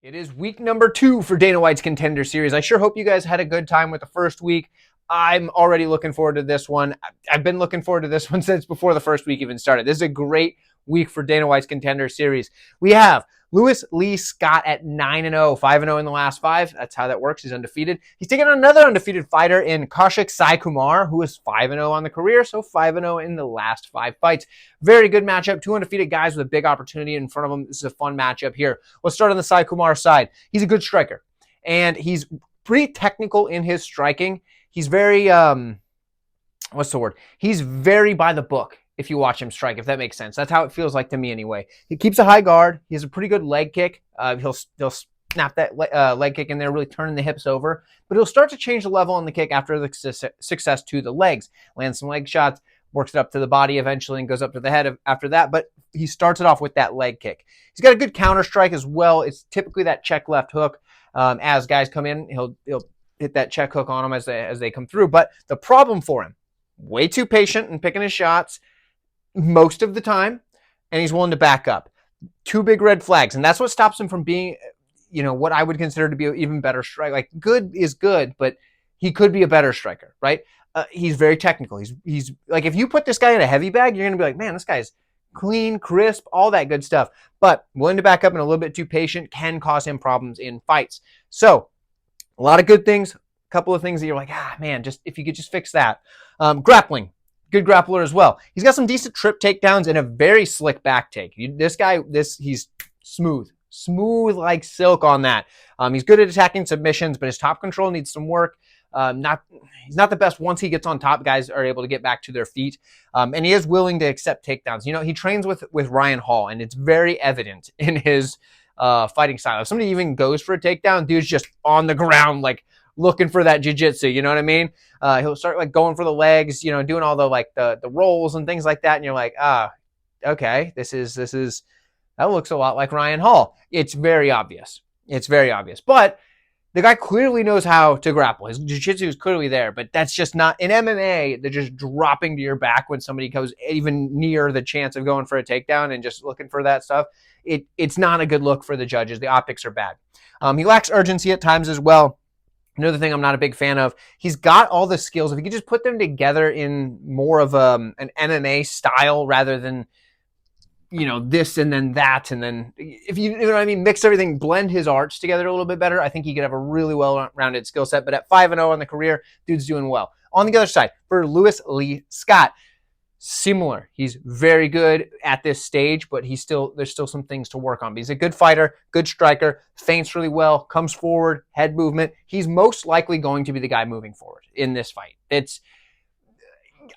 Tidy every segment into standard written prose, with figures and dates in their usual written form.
It is week number 2 for Dana White's Contender Series. I sure hope you guys had a good time with the first week. I'm already looking forward to this one. I've been looking forward to this one since before the first week even started. This is a great week for Dana White's Contender Series. We have Lewis Lee Scott at 9-0, 5-0 in the last 5. That's how that works. He's undefeated. He's taking on another undefeated fighter in Kaushik Saikumar, who is 5-0 on the career, so 5-0 in the last 5 fights. Very good matchup. 2 undefeated guys with a big opportunity in front of them. This is a fun matchup here. Let's start on the Saikumar side. He's a good striker, and he's pretty technical in his striking. He's very, what's the word? He's very by the book if you watch him strike, if that makes sense. That's how it feels like to me anyway. He keeps a high guard. He has a pretty good leg kick. He'll snap that leg kick in there, really turning the hips over. But he'll start to change the level on the kick after the success to the legs. Lands some leg shots, works it up to the body eventually, and goes up to the head after that. But he starts it off with that leg kick. He's got a good counter strike as well. It's typically that check left hook. As guys come in, he'll hit that check hook on them as they come through. But the problem for him, way too patient in picking his shots most of the time, and he's willing to back up. 2 big red flags, and that's what stops him from being, what I would consider to be an even better striker. Like, good is good, but he could be a better striker, right? He's very technical. He's like, if you put this guy in a heavy bag, you're going to be like, man, this guy's clean, crisp, all that good stuff. But willing to back up and a little bit too patient can cause him problems in fights. So, a lot of good things, a couple of things that you're like, man, just if you could just fix that. Grappling. Good grappler as well. He's got some decent trip takedowns and a very slick back take. He's smooth like silk on that. He's good at attacking submissions, but his top control needs some work. He's not the best once he gets on top. Guys are able to get back to their feet, and he is willing to accept takedowns. He trains with Ryan Hall, and it's very evident in his fighting style. If somebody even goes for a takedown, dude's just on the ground, like looking for that jiu-jitsu, you know what I mean? He'll start like going for the legs, doing all the rolls and things like that, and you're like, okay, this is that looks a lot like Ryan Hall. It's very obvious. But the guy clearly knows how to grapple. His jiu-jitsu is clearly there, but that's just not in MMA. They're just dropping to your back when somebody goes even near the chance of going for a takedown and just looking for that stuff. It's not a good look for the judges. The optics are bad. He lacks urgency at times as well. Another thing I'm not a big fan of, he's got all the skills. If you could just put them together in more of an MMA style rather than, this and then that, and then, if you know what I mean, mix everything, blend his arts together a little bit better, I think he could have a really well-rounded skill set. But at 5-0 on the career, dude's doing well. On the other side, for Lewis Lee Scott, similar. He's very good at this stage, but there's still some things to work on. But he's a good fighter, good striker, feints really well, comes forward, head movement. He's most likely going to be the guy moving forward in this fight.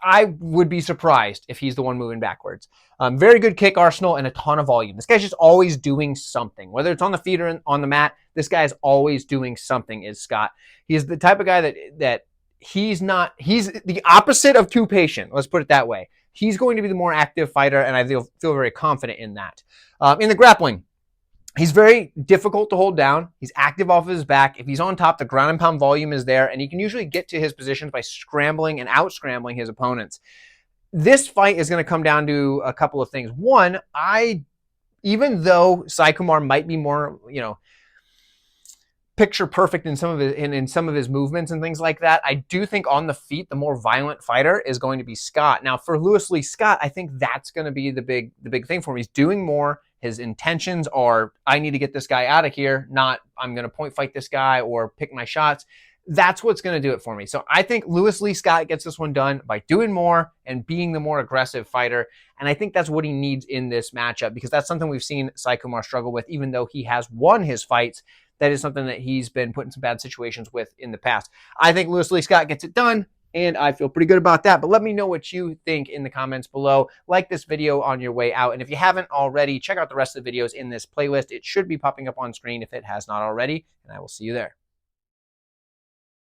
I would be surprised if he's the one moving backwards. Very good kick arsenal and a ton of volume. This guy's just always doing something. Whether it's on the feet or on the mat, this guy is always doing something, is Scott. He is the type of guy that he's the opposite of too patient. Let's put it that way. He's going to be the more active fighter, and I feel very confident in that. In the grappling, he's very difficult to hold down. He's active off of his back. If he's on top, the ground and pound volume is there, and he can usually get to his positions by scrambling and out-scrambling his opponents. This fight is going to come down to a couple of things. One, even though Saikumar might be more, picture perfect in some of his movements and things like that, I do think on the feet, the more violent fighter is going to be Scott. Now, for Lewis Lee Scott, I think that's going to be the big thing for him. He's doing more. His intentions are, I need to get this guy out of here, not I'm going to point fight this guy or pick my shots. That's what's going to do it for me. So I think Lewis Lee Scott gets this one done by doing more and being the more aggressive fighter. And I think that's what he needs in this matchup, because that's something we've seen Saikumar struggle with, even though he has won his fights. That is something that he's been put in some bad situations with in the past. I think Lewis Lee Scott gets it done, and I feel pretty good about that. But let me know what you think in the comments below. Like this video on your way out. And if you haven't already, check out the rest of the videos in this playlist. It should be popping up on screen if it has not already. And I will see you there.